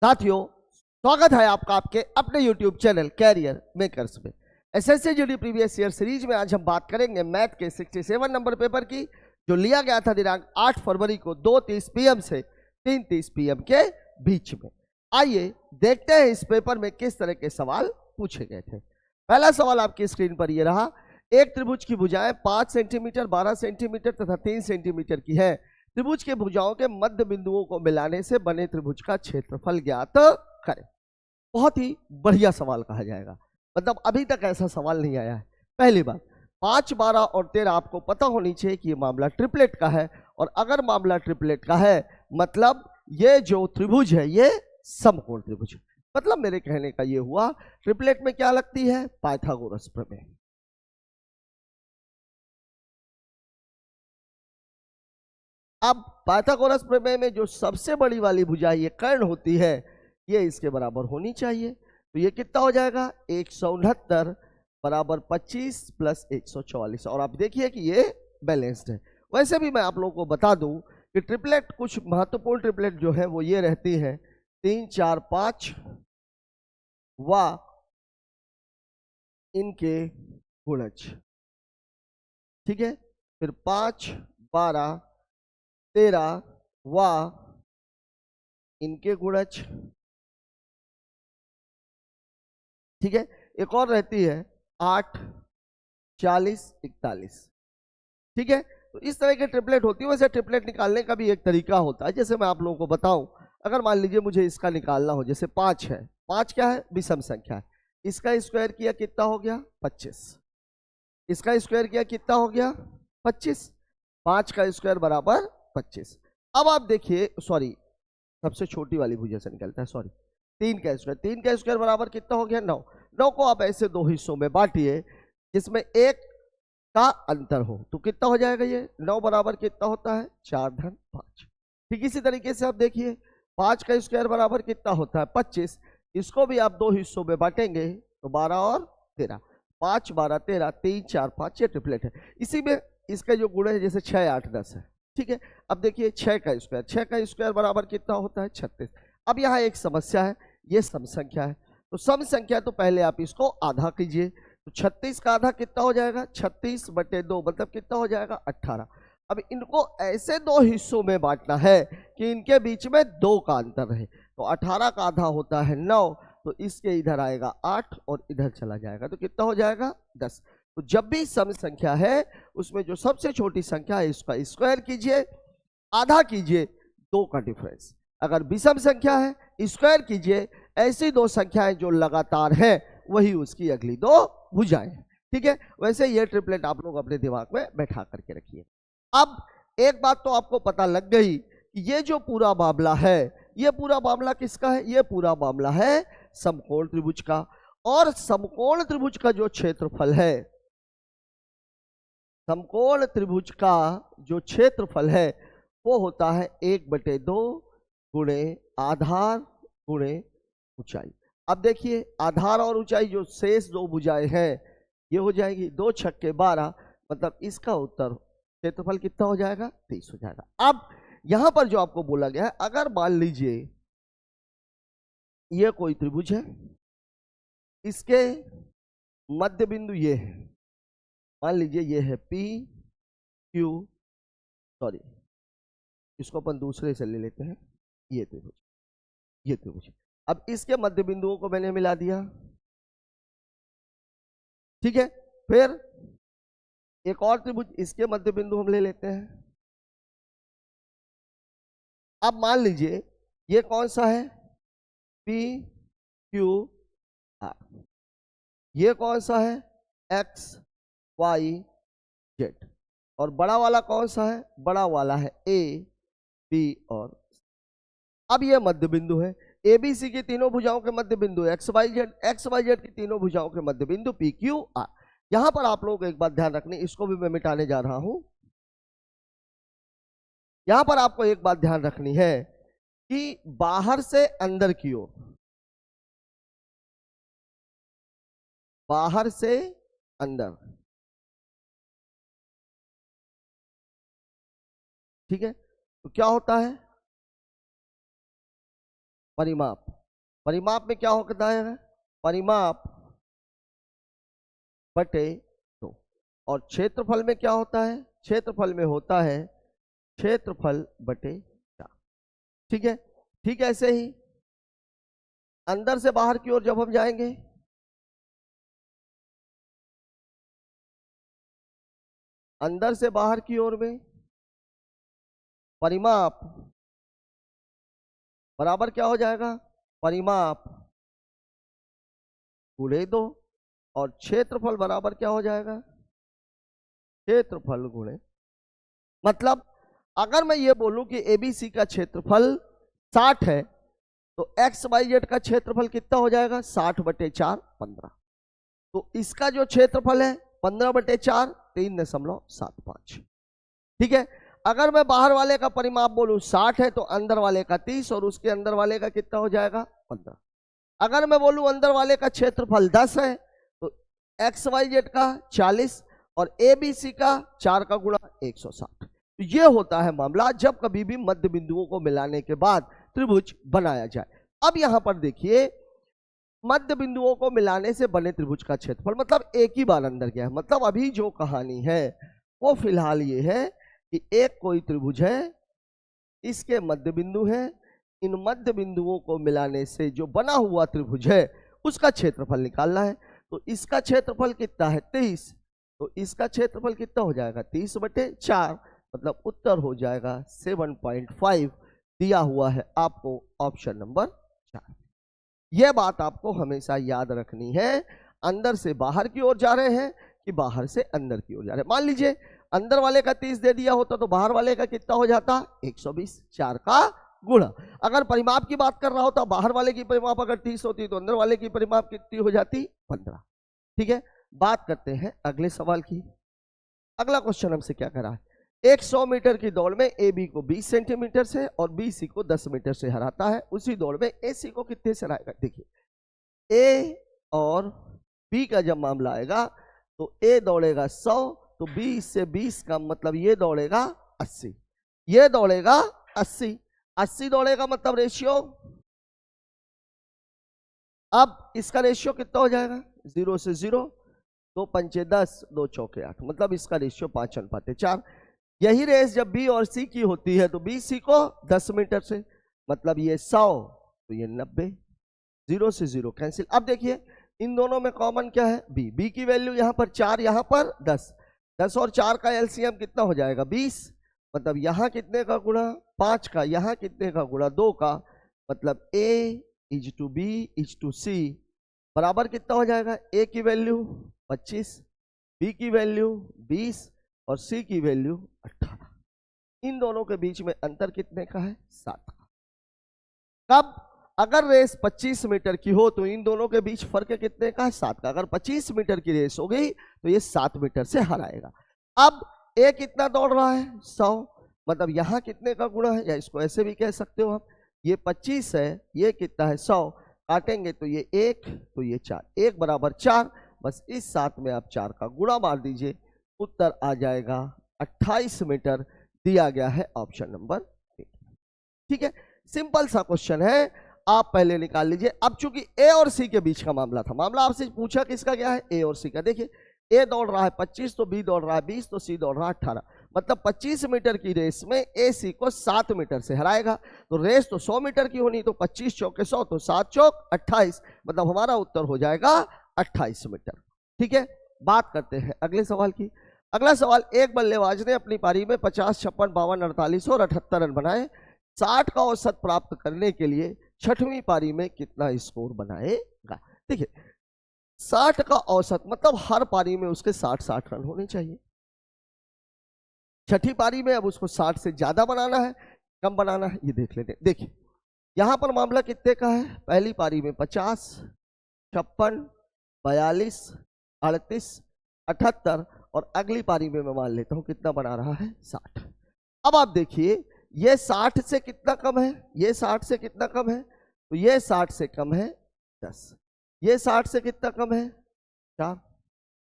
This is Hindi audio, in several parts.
साथियों, स्वागत है आपका आपके अपने YouTube चैनल कैरियर मेकर्स में। SSC GD previous year series में आज हम बात करेंगे मैथ के 67 नंबर पेपर की, जो लिया गया था दिनांक 8 फरवरी को 2:30 PM से 3:30 PM के बीच में। आइए देखते हैं इस पेपर में किस तरह के सवाल पूछे गए थे। पहला सवाल आपकी स्क्रीन पर यह रहा। एक त्रिभुज की भुजाएं 5 सेंटीमीटर, 12 सेंटीमीटर तथा 3 सेंटीमीटर की है। त्रिभुज के भुजाओं के मध्य बिंदुओं को मिलाने से बने त्रिभुज का क्षेत्रफल ज्ञात करें। बहुत ही बढ़िया सवाल कहा जाएगा, मतलब अभी तक ऐसा सवाल नहीं आया है। पहली बात, 5, 12 और 13 आपको पता होनी चाहिए कि ये मामला ट्रिपलेट का है, और अगर मामला ट्रिपलेट का है मतलब ये जो त्रिभुज है ये समकोण त्रिभुज है। मतलब मेरे कहने का ये हुआ, ट्रिपलेट में क्या लगती है? पाइथागोरस प्रमेय। अब पाइथागोरस प्रमेय में जो सबसे बड़ी वाली भुजा ये कर्ण होती है, ये इसके बराबर होनी चाहिए। तो ये कितना हो जाएगा? 169 बराबर 25 प्लस 144। और आप देखिए कि ये बैलेंस्ड है। वैसे भी मैं आप लोगों को बता दूं कि ट्रिपलेट, कुछ महत्वपूर्ण ट्रिपलेट जो है वो ये रहती है 3, 4, 5 व इनके गुणज। ठीक है, फिर 5, 12, 13 व इनके गुणज। ठीक है, एक और रहती है 8, 40, 41। ठीक है, तो इस तरह के ट्रिपलेट होती है। वैसे ट्रिपलेट निकालने का भी एक तरीका होता है, जैसे मैं आप लोगों को बताऊं। अगर मान लीजिए मुझे इसका निकालना हो, जैसे 5 है, 5 क्या है? विषम संख्या है। इसका स्क्वायर किया कितना हो गया? 25। इसका स्क्वायर किया कितना हो गया? 25। 5 का स्क्वायर बराबर 25। अब आप देखिए, सॉरी, सबसे छोटी वाली भुजा से निकलता है, सॉरी, 3 का स्क्वायर, 3 का स्क्वायर बराबर कितना हो गया? 9। 9 को आप ऐसे दो हिस्सों में बांटिए जिसमें एक का अंतर हो, तो कितना हो जाएगा? ये 9 बराबर कितना होता है? 4-5। ठीक इसी तरीके से आप देखिए, 5 का स्क्वायर बराबर कितना होता है? 25। इसको भी आप दो हिस्सों में बांटेंगे तो 12 और 13, 5, 12, 13, 3, 4, 5, ये ट्रिपलेट है। इसी में इसका जो गुण है, जैसे 6, 8, 10 है। ठीक है, अब देखिए 6 का स्क्वायर, 6 का स्क्वायर बराबर कितना होता है? 36। अब यहाँ एक समस्या है, ये सम संख्या है, तो सम संख्या तो पहले आप इसको आधा कीजिए। तो 36 का आधा कितना हो जाएगा? 36/2, मतलब कितना हो जाएगा? 18। अब इनको ऐसे दो हिस्सों में बांटना है कि इनके बीच में 2 का अंतर रहे। तो 18 का आधा होता है 9, तो इसके इधर आएगा 8 और इधर चला जाएगा, तो कितना हो जाएगा? 10। तो जब भी सम संख्या है उसमें जो सबसे छोटी संख्या है इसका स्क्वायर कीजिए, आधा कीजिए, 2 का डिफरेंस। अगर विषम संख्या है स्क्वायर कीजिए, ऐसी दो संख्याएं जो लगातार है वही उसकी अगली दो भुजाएं। ठीक है, वैसे ये ट्रिपलेट आप लोग अपने दिमाग में बैठा करके रखिए। अब एक बात तो आपको पता लग गई कि ये जो पूरा मामला है, ये पूरा मामला किसका है? ये पूरा मामला है समकोण त्रिभुज का। और समकोण त्रिभुज का जो क्षेत्रफल है, समकोण त्रिभुज का जो क्षेत्रफल है वो होता है 1/2 गुणे आधार गुणे ऊंचाई। अब देखिए, आधार और ऊंचाई जो शेष दो भुजाएं हैं ये हो जाएगी 2 छक्के 12, मतलब इसका उत्तर क्षेत्रफल कितना हो जाएगा? 30 हो जाएगा। अब यहां पर जो आपको बोला गया है, अगर मान लीजिए ये कोई त्रिभुज है, इसके मध्य बिंदु ये है, मान लीजिए ये है P Q, सॉरी इसको अपन दूसरे से ले लेते हैं, ये त्रिभुज, ये त्रिभुज। अब इसके मध्य बिंदुओं को मैंने मिला दिया। ठीक है, फिर एक और त्रिभुज, इसके मध्य बिंदु हम ले लेते हैं। अब मान लीजिए ये कौन सा है? P Q R। ये कौन सा है? X Y Z। और बड़ा वाला कौन सा है? बड़ा वाला है A B और C। अब ये मध्य बिंदु है, ABC की तीनों भुजाओं के मध्य बिंदु XYZ की तीनों भुजाओं के मध्य बिंदु PQR। यहां पर आप लोगों को एक बात ध्यान रखनी, इसको भी मैं मिटाने जा रहा हूं। यहां पर आपको एक बात ध्यान रखनी है कि बाहर से अंदर की ओर, बाहर से अंदर, ठीक है, तो क्या होता है? परिमाप, परिमाप में क्या होता है, परिमाप बटे 2। और क्षेत्रफल में क्या होता है, क्षेत्रफल में होता है क्षेत्रफल बटे 4। ठीक है, ठीक है। ऐसे ही अंदर से बाहर की ओर जब हम जाएंगे, अंदर से बाहर की ओर में परिमाप बराबर क्या हो जाएगा, परिमाप गुणे 2, और क्षेत्रफल बराबर क्या हो जाएगा, क्षेत्रफल गुणे, मतलब अगर मैं ये बोलूं कि एबीसी का क्षेत्रफल 60 है तो एक्स वाई जेड का क्षेत्रफल कितना हो जाएगा, 60 बटे 4 15। तो इसका जो क्षेत्रफल है 15 बटे 4 3.75। ठीक है। अगर मैं बाहर वाले का परिमाप बोलूं 60 है तो अंदर वाले का 30 और उसके अंदर वाले का कितना हो जाएगा 15। अगर मैं बोलूं अंदर वाले का क्षेत्रफल 10 है तो एक्स वाई जेड का 40 और ए बी सी का 4 का गुणा 160। तो ये होता है मामला जब कभी भी मध्य बिंदुओं को मिलाने के बाद त्रिभुज बनाया जाए। अब यहां पर देखिए, मध्य बिंदुओं को मिलाने से बने त्रिभुज का क्षेत्रफल मतलब एक ही बार अंदर गया है। मतलब अभी जो कहानी है वो फिलहाल ये है कि एक कोई त्रिभुज है, इसके मध्य बिंदु है, इन मध्य बिंदुओं को मिलाने से जो बना हुआ त्रिभुज है उसका क्षेत्रफल निकालना है। तो इसका क्षेत्रफल कितना है 23, तो इसका क्षेत्रफल कितना हो जाएगा 30 बटे 4, मतलब उत्तर हो जाएगा 7.5 दिया हुआ है आपको ऑप्शन नंबर 4। यह बात आपको हमेशा याद रखनी है, अंदर से बाहर की ओर जा रहे हैं कि बाहर से अंदर की ओर जा रहे हैं। मान लीजिए अंदर वाले का 30 दे दिया होता तो बाहर वाले का कितना हो जाता 120, 4 का गुणा। अगर परिमाप की बात कर रहा होता, बाहर वाले की परिमाप अगर 30 होती तो अंदर वाले की परिमाप कितनी हो जाती 15। ठीक है, बात करते हैं अगले सवाल की। अगला क्वेश्चन हमसे क्या करा है, एक 100 मीटर की दौड़ में ए बी को 20 सेंटीमीटर से और बी सी को 10 मीटर से हराता है, उसी दौड़ में ए सी को कितने से हराएगा। देखिए ए और बी का जब मामला आएगा तो ए दौड़ेगा 100, तो बी से 20 का मतलब ये दौड़ेगा 80, ये दौड़ेगा 80, 80 दौड़ेगा मतलब रेशियो, अब इसका रेशियो कितना हो जाएगा 0 से 0, 2 पंचे 10, 2 चौके 8, मतलब इसका रेशियो 5:4। यही रेस जब बी और सी की होती है तो बी सी को 10 मीटर से, मतलब ये 100 तो ये 90, 0 से 0 कैंसिल। अब देखिए इन दोनों में कॉमन क्या है बी, बी की वैल्यू यहाँ पर 4, यहाँ पर 10, 10 और 4 का एलसीएम कितना हो जाएगा 20, मतलब यहाँ कितने का गुणा 5 का, यहाँ कितने का गुणा 2 का, मतलब A is to B is to C बराबर कितना हो जाएगा, ए की वैल्यू 25, बी की वैल्यू 20 और सी की वैल्यू 18। इन दोनों के बीच में अंतर कितने का है 7 का। कब, अगर रेस 25 मीटर की हो तो इन दोनों के बीच फर्क कितने का है 7 का। अगर 25 मीटर की रेस हो गई तो ये 7 मीटर से हराएगा। अब ए कितना दौड़ रहा है 100, मतलब यहां कितने का गुणा है, या इसको ऐसे भी कह सकते हो आप, ये 25 है, ये कितना है 100, काटेंगे तो ये 1 तो ये 4, 1 बराबर 4, बस इस 7 में आप 4 का गुणा मार दीजिए, उत्तर आ जाएगा 28 मीटर दिया गया है ऑप्शन नंबर 1। ठीक है, सिंपल सा क्वेश्चन है, आप पहले निकाल लीजिए। अब चूंकि ए और सी के बीच का मामला था, मामला आपसे पूछा किसका क्या है ए और सी का। देखिए ए दौड़ रहा है 25 तो बी दौड़ रहा है 20 तो सी दौड़ रहा है 18, मतलब 25 मीटर की रेस में ए सी को 7 मीटर से हराएगा। तो रेस तो 100 मीटर की होनी, तो 25 चौके 100 तो 7 चौक 28, मतलब हमारा उत्तर हो जाएगा 28 मीटर। ठीक है, बात करते हैं अगले सवाल की। अगला सवाल, एक बल्लेबाज ने अपनी पारी में 50, 56, 52, 48 और 78 रन बनाए, 60 का औसत प्राप्त करने के लिए छठवीं पारी में कितना स्कोर बनाएगा। देखिए 60 का औसत मतलब हर पारी में उसके 60 रन होने चाहिए। छठी पारी में अब उसको 60 से ज्यादा बनाना है कम बनाना है ये देख लेते हैं। देखिए यहां पर मामला कितने का है, पहली पारी में 50, 56, 42, 38, 78 और अगली पारी में मैं मान लेता हूं कितना बना रहा है 60। अब आप देखिए ये 60 से कितना कम है, ये 60 से कितना कम है, तो ये 60 से कम है 10, ये 60 से कितना कम है 4।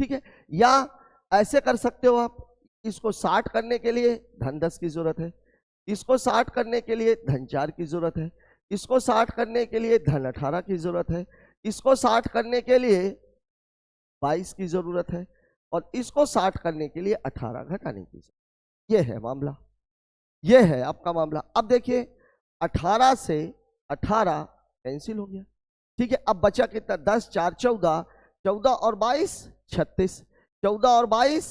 ठीक है, या ऐसे कर सकते हो आप, इसको 60 करने के लिए धन 10 की जरूरत है, इसको 60 करने के लिए धन 4 की जरूरत है, इसको 60 करने के लिए धन 18 की जरूरत है, इसको 60 करने के लिए 22 की जरूरत है, और इसको 60 करने के लिए 18 घटाने की जरूरत। ये है मामला, ये है आपका मामला। अब देखिए 18 से 18 कैंसिल हो गया, ठीक है। अब बचा कितना, 10 4 14, 14 और 22 36, 14 और 22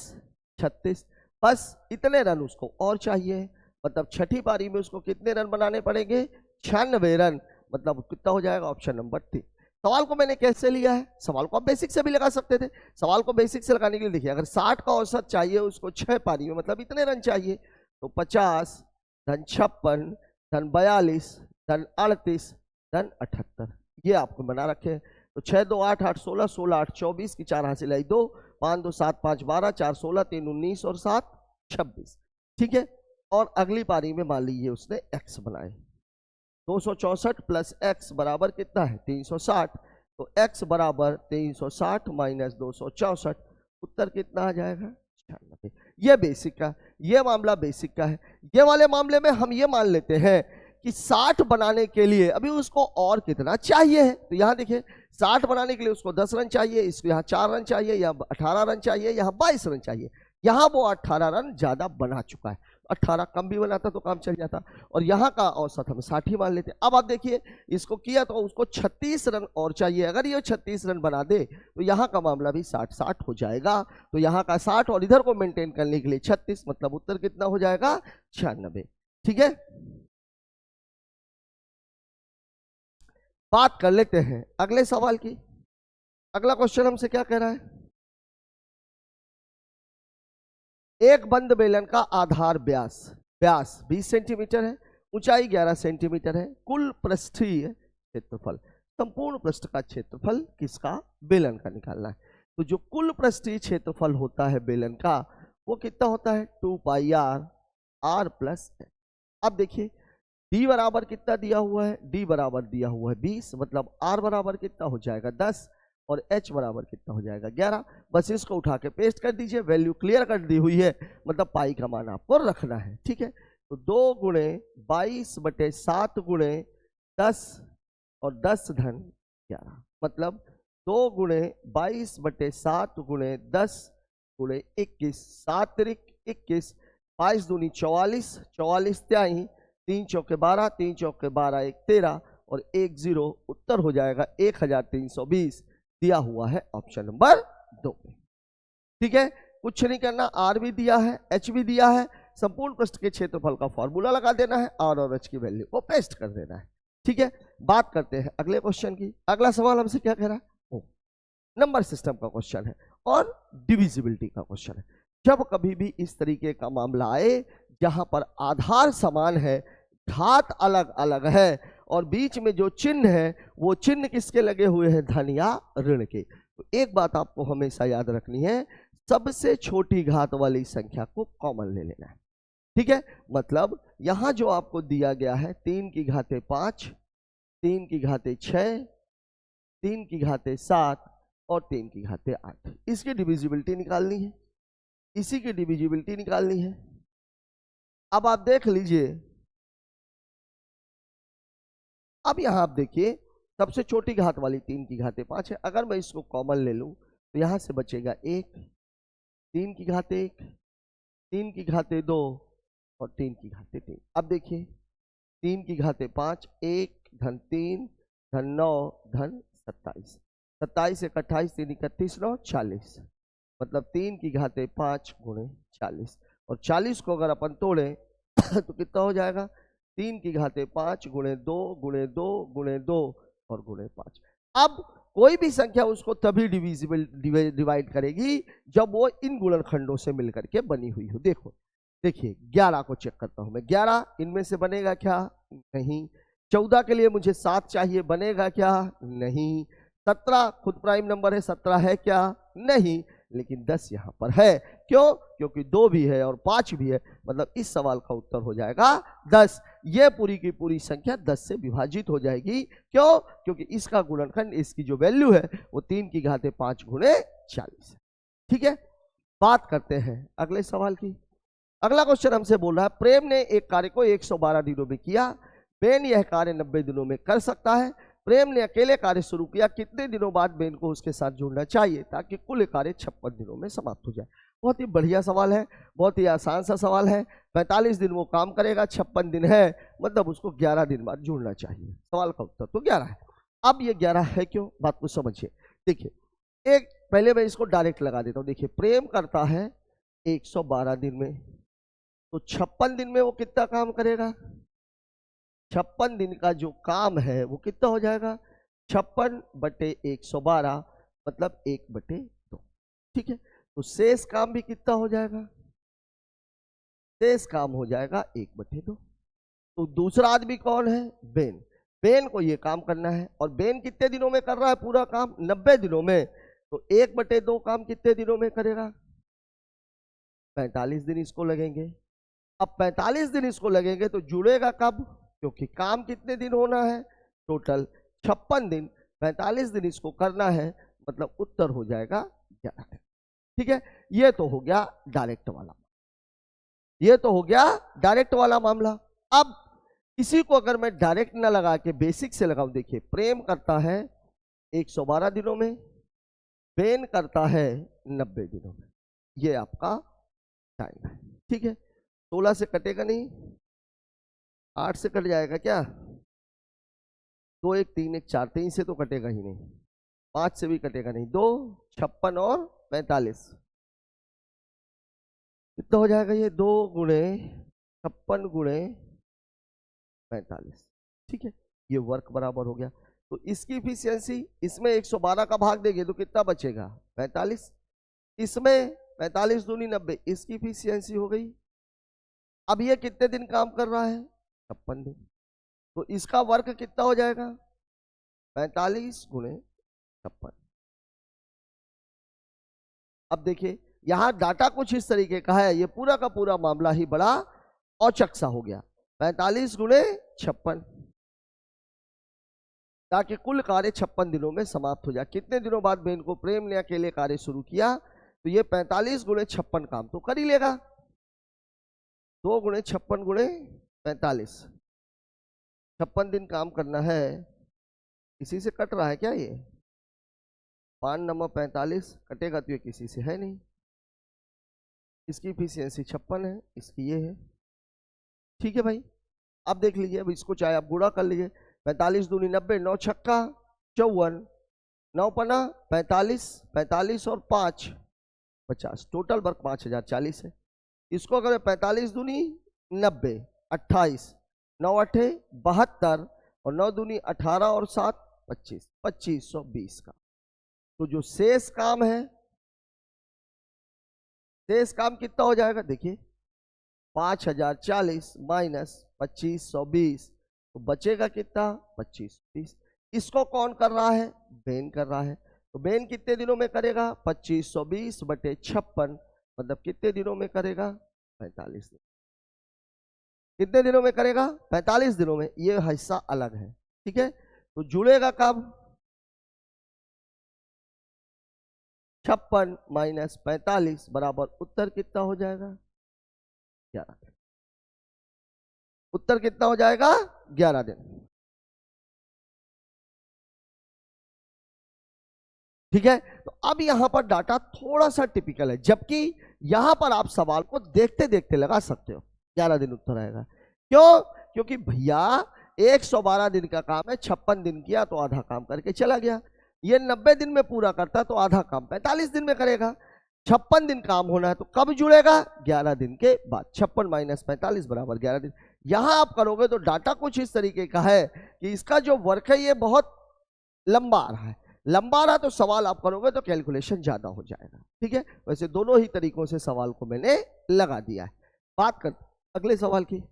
36। बस इतने रन उसको और चाहिए, मतलब छठी पारी में उसको कितने रन बनाने पड़ेंगे, 96 रन। मतलब कितना हो जाएगा, ऑप्शन नंबर 3। सवाल को मैंने कैसे लिया है, सवाल को आप बेसिक से भी लगा सकते थे। सवाल को बेसिक से लगाने के लिए देखिए, अगर 60 का औसत चाहिए उसको 6 पारी में, मतलब इतने रन चाहिए, तो 50 धन 56 धन 42 धन 38 धन 78, ये आपको बना रखे। तो 6 2 8 8 16, 16 8 24 की 4 हासिल आई 2, 5 2 7 5 12, 4 16, 3 19 और 7 26, ठीक है। और अगली पारी में मान लीजिए उसने x बनाए, 264 प्लस x बराबर कितना है 360, तो x बराबर 360 माइनस 264, उत्तर कितना आ जाएगा 96। ये बेसिक का, ये मामला बेसिक का है। ये वाले मामले में हम ये मान लेते हैं कि 60 बनाने के लिए अभी उसको और कितना चाहिए है, तो यहां देखिए 60 बनाने के लिए उसको 10 रन चाहिए, इसको यहाँ 4 रन चाहिए, यहाँ 18 रन चाहिए, यहाँ 22 रन चाहिए। यहाँ वो 18 रन ज्यादा बना चुका है, 18 कम भी बनाता तो काम चल जाता, और यहाँ का औसत हम 60 ही मान लेते। अब आप देखिए इसको किया तो उसको 36 रन और चाहिए, अगर ये 36 रन बना दे तो यहाँ का मामला भी 60-60 हो जाएगा। तो यहाँ का 60 और इधर को मेंटेन करने के लिए 36, मतलब उत्तर कितना हो जाएगा 96, ठीक है। बात कर लेते हैं अगले सवाल की। अगला क्वेश्चन हमसे क्या कह रहा है, एक बंद बेलन का आधार व्यास 20 सेंटीमीटर है, ऊंचाई 11 सेंटीमीटर है, कुल पृष्ठीय क्षेत्रफल, संपूर्ण पृष्ठ का क्षेत्रफल किसका, बेलन का निकालना है। तो जो कुल पृष्ठीय क्षेत्रफल होता है बेलन का वो कितना होता है 2 पाई r प्लस h। अब देखिए d बराबर कितना दिया हुआ है, d बराबर दिया हुआ है 20, मतलब r बराबर कितना हो जाएगा 10 और h बराबर कितना हो जाएगा 11। बस इसको उठा के पेस्ट कर दीजिए, वैल्यू क्लियर कर दी हुई है, मतलब पाई का मान आपको रखना है, ठीक है। तो 2 गुणे 22/7 गुणे 10 और 10 धन 11, मतलब 2 गुणे 22/7 गुणे 10 गुणे 21, 7 त्रिक 21, 22 दूनी 44, 44 त्याई, 3 चौके 12, 3 चौके 12, 1 13 और 1 0, उत्तर हो जाएगा 1320, दिया हुआ है ऑप्शन नंबर 2 में, ठीक है। कुछ नहीं करना, आर भी दिया है, एच भी दिया है, संपूर्ण पृष्ठ के क्षेत्रफल का फॉर्मूला लगा देना है, आर और एच की वैल्यू को पेस्ट कर देना है, ठीक है। बात करते हैं अगले क्वेश्चन की। अगला सवाल हमसे क्या कह रहा है, नंबर सिस्टम का क्वेश्चन है और डिविजिबिलिटी का क्वेश्चन है। जब कभी भी इस तरीके का मामला आए जहां पर आधार समान है, घात अलग अलग है और बीच में जो चिन्ह है वो चिन्ह किसके लगे हुए हैं, धन या ऋण के, तो एक बात आपको हमेशा याद रखनी है, सबसे छोटी घात वाली संख्या को कॉमन ले लेना है, ठीक है। मतलब यहां जो आपको दिया गया है 3 की घाते 5, 3 की घाते 6, 3 की घाते 7 और 3 की घाते 8, इसकी डिविजिबिलिटी निकालनी है, इसी की डिविजिबिलिटी निकालनी है। अब आप देख लीजिए, अब यहां आप देखिए सबसे छोटी घात वाली 3 की घाते 5 है, अगर मैं इसको कॉमन ले लूं तो यहां से बचेगा 1, 3 की घाते 1, 3 की घाते 2 और 3 की घाते 3। अब देखिए 3 की घाते 5, 1 धन 3 धन 9 धन 27, 27 1 28, 3 31 9 40, मतलब 3 की घाते 5 गुणे 40, और 40 को अगर अपन तोड़े तो कितना हो जाएगा, 3 की घाते 5 गुणे 2 गुणे 2 गुणे 2 और गुणे 5। अब कोई भी संख्या उसको तभी डिवाइड करेगी जब वो इन गुणनखंडों से मिलकर के बनी हुई हो। देखो देखिए 11 को चेक करता हूं मैं, 11 इनमें से बनेगा क्या, नहीं। 14 के लिए मुझे 7 चाहिए, बनेगा क्या, नहीं। 17 खुद प्राइम नंबर है, 17 है क्या, नहीं। लेकिन 10 यहां पर है, क्यों, क्योंकि 2 भी है और 5 भी है, मतलब इस सवाल का उत्तर हो जाएगा 10। ये पूरी की पूरी संख्या 10 से विभाजित हो जाएगी, क्यों, क्योंकि इसका गुणनखंड, इसकी जो वैल्यू है वो 3 की घाते 5 गुणे 40 है, ठीक है। बात करते हैं अगले सवाल की। अगला क्वेश्चन हमसे बोल रहा है, प्रेम ने एक कार्य को 112 दिनों में किया, बेन यह कार्य 90 दिनों में कर सकता है। प्रेम ने अकेले कार्य शुरू किया, कितने दिनों बाद बेन को उसके साथ जुड़ना चाहिए ताकि कुल कार्य 56 दिनों में समाप्त हो जाए। बहुत ही बढ़िया सवाल है, बहुत ही आसान सा सवाल है। 45 दिन वो काम करेगा, 56 दिन है, मतलब उसको 11 दिन बाद जुड़ना चाहिए। सवाल का उत्तर तो 11 है। अब ये 11 है क्यों, बात को समझिए। देखिए एक पहले मैं इसको डायरेक्ट लगा देता हूँ। देखिए प्रेम करता है 112 दिन में, तो 56 दिन में वो कितना काम करेगा? 56 दिन का जो काम है वो कितना हो जाएगा? 56/112 मतलब 1/2। ठीक है, तो शेष काम भी कितना हो जाएगा? शेष काम हो जाएगा 1/2। तो दूसरा आदमी कौन है? बेन। बेन को ये काम करना है, और बेन कितने दिनों में कर रहा है पूरा काम? 90 दिनों में। तो 1/2 काम कितने दिनों में करेगा? 45 दिन इसको लगेंगे। अब 45 दिन इसको लगेंगे तो जुड़ेगा कब? क्योंकि काम कितने दिन होना है? टोटल 56 दिन। 45 दिन इसको करना है, मतलब उत्तर हो जाएगा 11 दिन। ठीक है, ये तो हो गया डायरेक्ट वाला, ये तो हो गया डायरेक्ट वाला मामला। अब इसी को अगर मैं डायरेक्ट ना लगा के बेसिक से लगाऊं, देखिए प्रेम करता है 112 दिनों में, बेन करता है 90 दिनों में, ये आपका टाइम है। ठीक है, 16 से कटेगा नहीं, 8 से कट जाएगा क्या? 2 1 3 1 4, 3 से तो कटेगा ही नहीं, 5 से भी कटेगा नहीं, 2 56 और 45 कितना हो जाएगा? ये 2 गुणे 56 गुणे 45। ठीक है, ये वर्क बराबर हो गया। तो इसकी इफिशियंसी, इसमें 112 का भाग देंगे तो कितना बचेगा? 45। इसमें 45 दूनी 90, इसकी इफिशियंसी हो गई। अब ये कितने दिन काम कर रहा है? 56 दिन। तो इसका वर्क कितना हो जाएगा? 45 गुणे 56। अब देखिए यहां डाटा कुछ इस तरीके का है, ये पूरा का पूरा मामला ही बड़ा औचक सा हो गया। 45 गुणे 56 ताकि कुल कार्य 56 दिनों में समाप्त हो जाए। कितने दिनों बाद बेन को प्रेम ने अकेले कार्य शुरू किया? तो ये 45 गुणे 56 काम तो कर ही लेगा। 2 गुणे 56 गुणे 45, 56 दिन काम करना है। किसी से कट रहा है क्या? ये 5 नंबर 45 कटेगा तो ये किसी से है नहीं। इसकी इफिशियंसी 56 है, इसकी ये है। ठीक है भाई, अब देख लीजिए, अब इसको चाहे आप गुणा कर लीजिए। 45 दूनी 90, 9 छक्का 54, 9 पना 45, 45 और 5 50, टोटल वर्क 5040 है। इसको अगर 45 दूनी 90 28, 9 अठे 72 और 9 दूनी 18 और 7 25, 2520 का। तो जो शेष काम है, शेष काम कितना हो जाएगा? देखिए 5040 माइनस 2520, तो बचेगा कितना? 2520। इसको कौन कर रहा है? बेन कर रहा है। तो बेन कितने दिनों में करेगा? 2520/56 मतलब कितने दिनों में करेगा? 45 दिन। कितने दिनों में करेगा? 45 दिनों में। ये हिस्सा अलग है। ठीक है, तो जुड़ेगा कब? 56 माइनस 45 बराबर उत्तर कितना हो जाएगा? 11 दिन। उत्तर कितना हो जाएगा? 11 दिन। ठीक है, तो अब यहां पर डाटा थोड़ा सा टिपिकल है, जबकि यहां पर आप सवाल को देखते देखते लगा सकते हो। 11 दिन उत्तर आएगा। क्यों? क्योंकि भैया 112 दिन का काम है, 56 दिन किया तो आधा काम करके चला गया। ये 90 दिन में पूरा करता तो आधा काम 45 दिन में करेगा। 56 दिन काम होना है तो कब जुड़ेगा? 11 दिन के बाद। 56 माइनस 45 बराबर 11 दिन। यहां आप करोगे तो डाटा कुछ इस तरीके का है कि इसका जो वर्क है ये बहुत लंबा आ रहा है। लंबा रहा तो सवाल आप करोगे तो कैलकुलेशन ज्यादा हो जाएगा। ठीक है, वैसे दोनों ही तरीकों से सवाल को मैंने लगा दिया है। बात कर अगले सवाल की।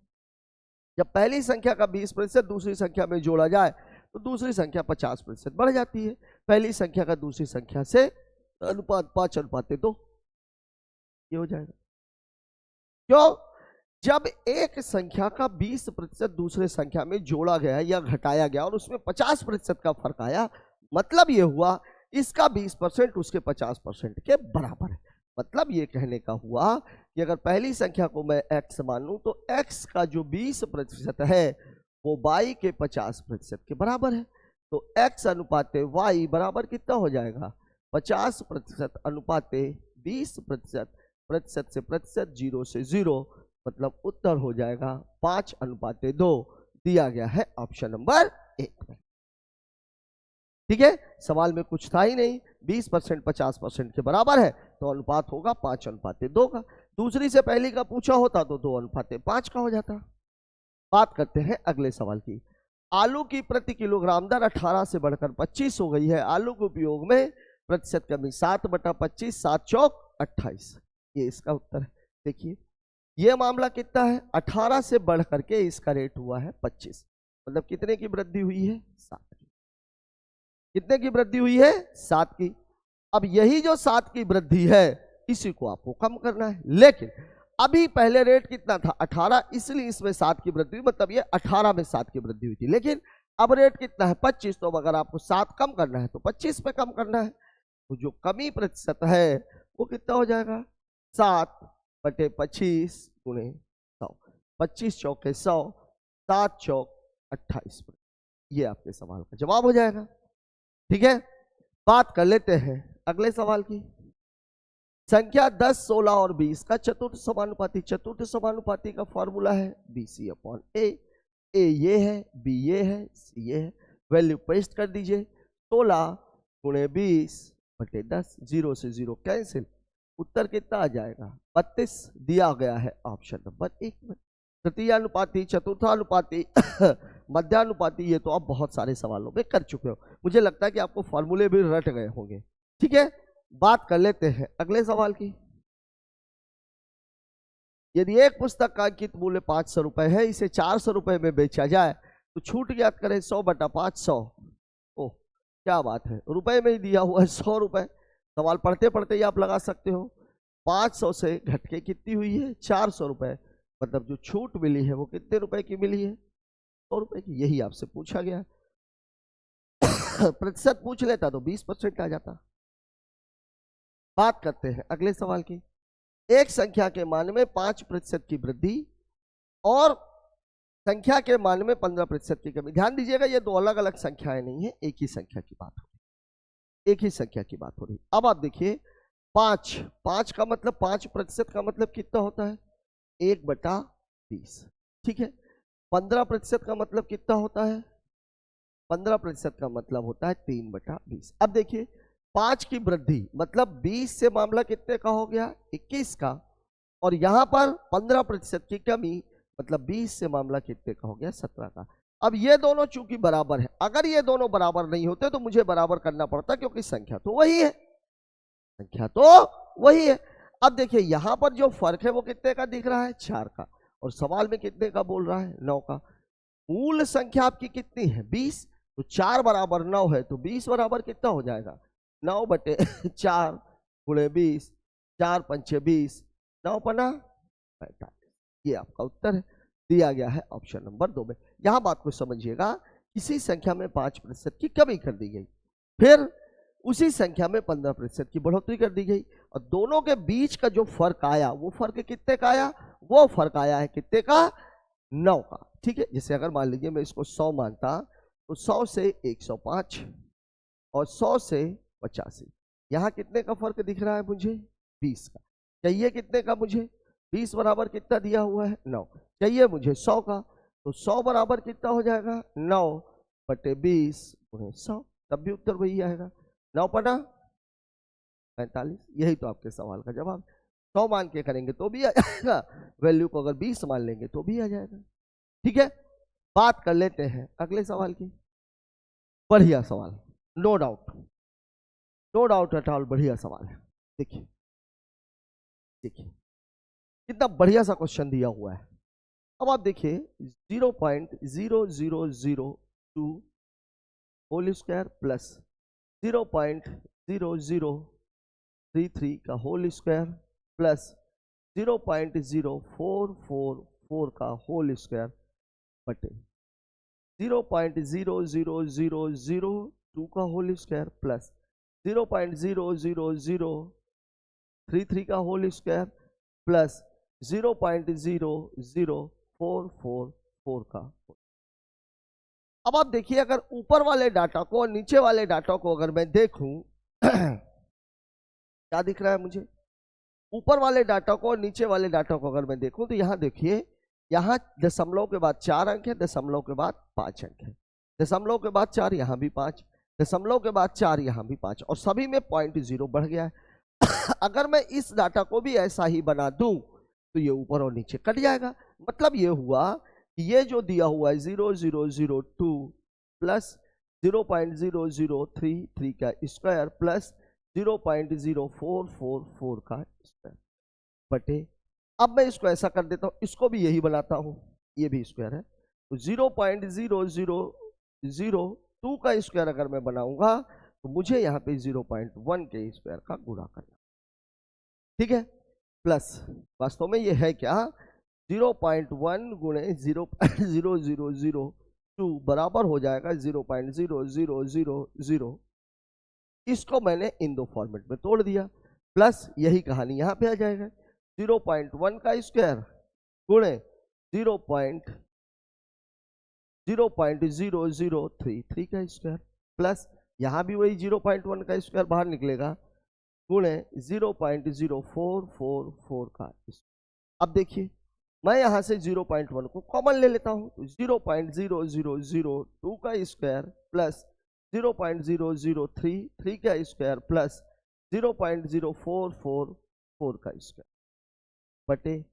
जब पहली संख्या का 20% दूसरी संख्या में जोड़ा जाए तो दूसरी संख्या 50% बढ़ जाती है। पहली संख्या का दूसरी संख्या से अनुपात 5:2 ये हो जाएगा। क्यों? जब एक संख्या का 20% दूसरे संख्या में जोड़ा गया या घटाया गया और उसमें 50% का फर्क आया, मतलब ये हुआ इसका 20% उसके 50% के बराबर है। मतलब ये कहने का हुआ कि अगर पहली संख्या को मैं x मानूं तो x का जो 20% है वो y के 50% के बराबर है। तो x अनुपाते y बराबर कितना हो जाएगा? 50% अनुपाते 20%, प्रतिशत से प्रतिशत, 0 से 0, मतलब उत्तर हो जाएगा 5:2 दिया गया है ऑप्शन नंबर 1 में। ठीक है, सवाल में कुछ था ही नहीं, 20% 50% के बराबर है तो अनुपात होगा 5:2 का। दूसरी से पहली का पूछा होता तो 2:5 का हो जाता। बात करते हैं अगले सवाल की। आलू की प्रति किलोग्राम दर 18 से बढ़कर 25 हो गई है। आलू के उपयोग में प्रतिशत कमी 7/25, 7 चौक 28, ये इसका उत्तर है। देखिए ये मामला कितना है, 18 से बढ़ करके इसका रेट हुआ है 25, मतलब कितने की वृद्धि हुई है? 7 की। कितने की वृद्धि हुई है? 7 की। अब यही जो 7 की वृद्धि है इसी को आपको कम करना है, लेकिन अभी पहले रेट कितना था? 18, इसलिए इसमें 7 की वृद्धि हुई, मतलब ये 18 में 7 की वृद्धि हुई थी, लेकिन अब रेट कितना है? 25। तो अगर आपको 7 कम करना है तो 25 पे कम करना है, तो जो कमी प्रतिशत है वो कितना हो जाएगा? 7/25 गुणे 100, 25 चौके 100, 7 चौक 28, ये आपके सवाल का जवाब हो जाएगा। ठीक है, बात कर लेते हैं अगले सवाल की। संख्या 10, 16 और 20 का चतुर्थ समानुपाती। चतुर्थ समानुपाती का फॉर्मूला है BC/A। ए ये है, बी ये है, सी ये है। वैल्यू पेस्ट कर दीजिए, 16 गुणे 20/10, 0 से 0 कैंसिल, उत्तर कितना आ जाएगा? 32 दिया गया है ऑप्शन नंबर 1 में। तृतीयानुपाती, चतुर्थानुपाती, मध्यानुपाती, ये तो आप बहुत सारे सवालों में कर चुके हो, मुझे लगता है कि आपको फॉर्मूले भी रट गए होंगे। ठीक है, बात कर लेते हैं अगले सवाल की। यदि एक पुस्तक का अंकित मूल्य 500 रुपए है, इसे 400 रुपए में बेचा जाए तो छूट ज्ञात करें। 100/500, ओह क्या बात है, रुपए में ही दिया हुआ है 100 रुपए। सवाल पढ़ते पढ़ते ही आप लगा सकते हो। 500 से घट के कितनी हुई है? 400 रुपए, मतलब जो छूट मिली है वो कितने रुपए की मिली है? 100 रुपए की। यही आपसे पूछा गया। प्रतिशत पूछ लेता तो 20% आ जाता। बात करते हैं अगले सवाल की। एक संख्या के मान में 5% की वृद्धि और संख्या के मान में 15% की कमी। ध्यान दीजिएगा, ये दो अलग अलग संख्याएं नहीं है, एक ही संख्या की बात हो रही, एक ही संख्या की बात हो रही। अब आप देखिए 5 का मतलब 5% का मतलब कितना होता है? 1/20। ठीक है, 15% का मतलब कितना होता है? 15% का मतलब होता है 3/20। अब देखिए 5 की वृद्धि मतलब 20 से मामला कितने का हो गया? 21 का, और यहां पर 15% की कमी मतलब 20 से मामला कितने का हो गया? 17 का। अब ये दोनों चूंकि बराबर है, अगर ये दोनों बराबर नहीं होते तो मुझे बराबर करना पड़ता, क्योंकि संख्या तो वही है, संख्या तो वही है। अब देखिए यहां पर जो फर्क है वो कितने का दिख रहा है? 4 का, और सवाल में कितने का बोल रहा है? 9 का। मूल संख्या आपकी कितनी है? 20। तो 4 बराबर 9 है, तो 20 बराबर कितना हो जाएगा? 9/4 गुणे 20, 4 पंचे 20, 9 पना 45, ये आपका उत्तर है, दिया गया है ऑप्शन नंबर 2 में। यहां बात को समझिएगा, किसी संख्या में 5% की कमी कर दी गई, फिर उसी संख्या में 15% की बढ़ोतरी कर दी गई, और दोनों के बीच का जो फर्क आया वो फर्क कितने का आया? वो फर्क आया है कितने का? 9 का। ठीक है, जैसे अगर मान लीजिए मैं इसको 100 मानता तो 100 से 105 और 100 से 85, यहाँ कितने का फर्क दिख रहा है मुझे? 20 का। चाहिए कितने का मुझे? 20 बराबर कितना दिया हुआ है? 9। चाहिए मुझे 100 का, तो 100 बराबर कितना हो जाएगा? 9/20 गुणे 100, तब भी उत्तर वही आएगा, 9/45। यही तो आपके सवाल का जवाब। 100 मान के करेंगे तो भी आ जाएगा, वैल्यू को अगर 20 मान लेंगे तो भी आ जाएगा। ठीक है, बात कर लेते हैं अगले सवाल की। बढ़िया सवाल, no doubt, no doubt at all, बढ़िया सवाल है। देखिए देखिए कितना बढ़िया सा क्वेश्चन दिया हुआ है। अब आप देखिए 0.0002 होल स्क्वायर प्लस 0.0033 का होल स्क्वायर प्लस 0.0444 का होल स्क्वायर बटे 0.00002 का होल स्क्वायर प्लस 0.00033 का होल स्क्वायर प्लस 0.00444 का। अब आप देखिए, अगर ऊपर वाले डाटा को और नीचे वाले डाटा को अगर मैं देखूं क्या दिख रहा है मुझे, ऊपर वाले डाटा को और नीचे वाले डाटा को अगर मैं देखूं तो यहाँ देखिए, यहाँ दशमलव के बाद 4 अंक है, दशमलव के बाद 5 अंक है, दशमलव के बाद 4, यहाँ भी 5, दशमलव के बाद 4, यहाँ भी 5, और सभी में 0.0 बढ़ गया है। अगर मैं इस डाटा को भी ऐसा ही बना दूं तो ये ऊपर और नीचे कट जाएगा। मतलब ये हुआ कि ये जो दिया हुआ है 0002 प्लस 0.0033 का स्क्वायर प्लस 0.0444 का स्क्वायर बटे, अब मैं इसको ऐसा कर देता हूं, इसको भी यही बनाता हूं, ये भी स्क्वायर है, तो 0.0002 का स्क्वायर अगर मैं बनाऊंगा तो मुझे यहाँ पे 0.1 के स्क्वायर का गुणा करना, ठीक है, प्लस वास्तव में ये है क्या, 0.1 गुणे 0.0002 बराबर हो जाएगा 0.0000। इसको मैंने इन दो फॉर्मेट में तोड़ दिया, प्लस यही कहानी यहाँ पे आ जाएगा, 0.1 का स्क्वायर गुणे 0.0033 का स्क्वायर प्लस यहाँ भी वही 0.1 का स्क्वायर बाहर निकलेगा गुणे 0.0444 का स्क्वायर। अब देखिए, मैं यहाँ से 0.1 को कॉमन ले लेता हूँ, तो 0.0002 का स्क्वायर प्लस 0.0033 का स्क्वायर प्लस 0.0444 का स्क्वायर बटे,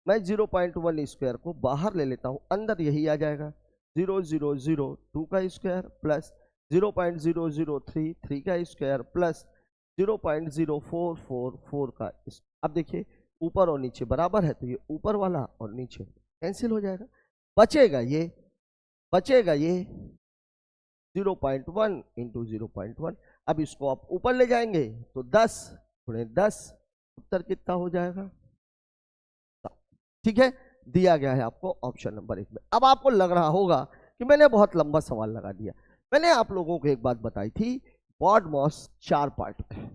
मैं 0.1 स्क्वायर को बाहर ले लेता हूँ, अंदर यही आ जाएगा 0002 का स्क्वायर प्लस 0.0033 का स्क्वायर प्लस 0.0444 का स्क्वायर। अब देखिए, ऊपर और नीचे बराबर है तो ये ऊपर वाला और नीचे कैंसिल हो जाएगा, बचेगा ये 0.1 इंटू 0.1। अब इसको आप ऊपर ले जाएंगे तो 10 गुणे 10, उत्तर कितना हो जाएगा, ठीक है, दिया गया है आपको ऑप्शन नंबर 1 में। अब आपको लग रहा होगा कि मैंने बहुत लंबा सवाल लगा दिया। मैंने आप लोगों को एक बात बताई थी, BODMAS 4 पार्ट में,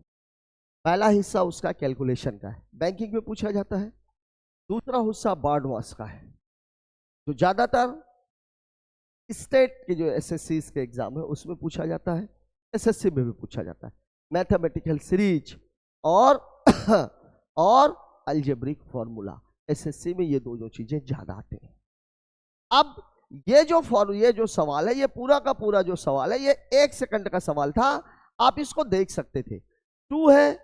पहला हिस्सा उसका कैलकुलेशन का है, बैंकिंग में पूछा जाता है, दूसरा हिस्सा BODMAS का है जो ज्यादातर स्टेट के जो एसएससी के एग्जाम है उसमें पूछा जाता है, एसएससी में भी पूछा जाता है, मैथमेटिकल सीरीज और अलजेब्रिक फॉर्मूला, एसएससी में ये दोनों चीजें ज्यादा आते हैं। अब ये जो सवाल है, ये पूरा का पूरा जो सवाल है, ये 1 सेकंड का सवाल था, आप इसको देख सकते थे। 2 है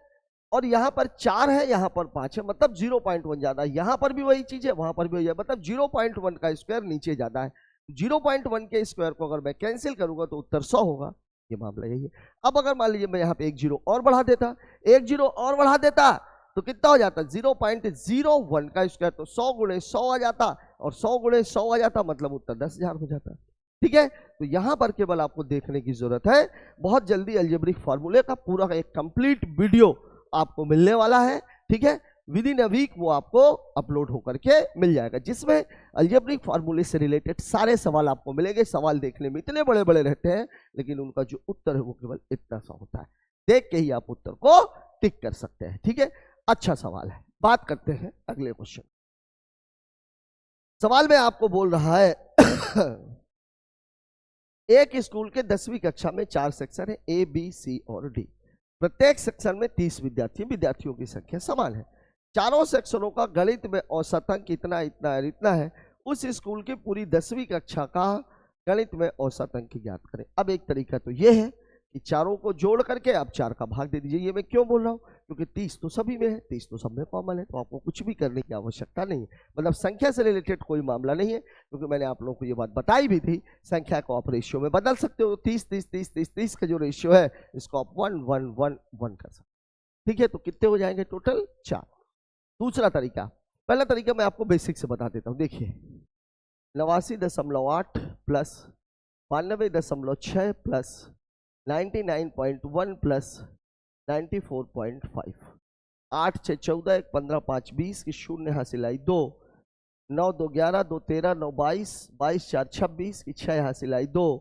और यहाँ पर 4 है, यहाँ पर 5 है, मतलब 0.1 ज्यादा है, यहाँ पर भी वही चीज है, वहां पर भी वही है, मतलब 0.1 का स्क्वायर नीचे ज्यादा है। 0.1 के स्क्वायर को अगर मैं कैंसिल करूंगा तो उत्तर 100 होगा, ये मामला यही है। अब अगर मान लीजिए मैं यहाँ पे 1 जीरो और बढ़ा देता, 1 जीरो और बढ़ा देता तो कितना हो जाता, 0.01 का स्क्वायर, तो 100 गुणे 100 आ जाता, और 100 गुणे 100 आ जाता, मतलब उत्तर 10,000 हो जाता, ठीक है। तो यहां पर केवल आपको देखने की जरूरत है, बहुत जल्दी अलजेब्रिक फॉर्मूले का पूरा एक कंप्लीट वीडियो आपको मिलने वाला है, ठीक है, विद इन अ वीक वो आपको अपलोड होकर के मिल जाएगा, जिसमें अलजेब्रिक फॉर्मूले से रिलेटेड सारे सवाल आपको मिलेंगे। सवाल देखने में इतने बड़े बड़े रहते हैं, लेकिन उनका जो उत्तर है वो केवल इतना सा होता है, देख के ही आप उत्तर को टिक कर सकते हैं, ठीक है। अच्छा सवाल है, बात करते हैं अगले क्वेश्चन। सवाल में आपको बोल रहा है एक स्कूल के 10वीं कक्षा में 4 सेक्शन है, ए बी सी और डी, प्रत्येक सेक्शन में 30 विद्यार्थियों की संख्या समान है, चारों सेक्शनों का गणित में औसत अंक इतना इतना और इतना है, उस स्कूल की पूरी 10वीं कक्षा का गणित में औसत अंक ज्ञात करें। अब एक तरीका तो यह है कि चारों को जोड़ करके आप 4 का भाग दे दीजिए। ये मैं क्यों बोल रहा हूँ, क्योंकि 30 तो सभी में है, 30 तो सब में कॉमन है, तो आपको कुछ भी करने की आवश्यकता नहीं है, मतलब संख्या से रिलेटेड कोई मामला नहीं है, क्योंकि मैंने आप लोगों को ये बात बताई भी थी, संख्या को आप रेशियो में बदल सकते हो, 30 का जो रेशियो है इसको आप 1 1 1 1 कर सकते, ठीक है। तो कितने हो जाएंगे टोटल, 4। दूसरा तरीका, पहला तरीका मैं आपको बेसिक से बता देता हूँ, देखिए 89.8 प्लस 92.6 प्लस 99.1 प्लस 94.5, 8 6 14 1 15 5 20 की शून्य हासिल आई 2, 9 2 11 2 13 9 22 22 4 26 की 6 हासिल आई 2,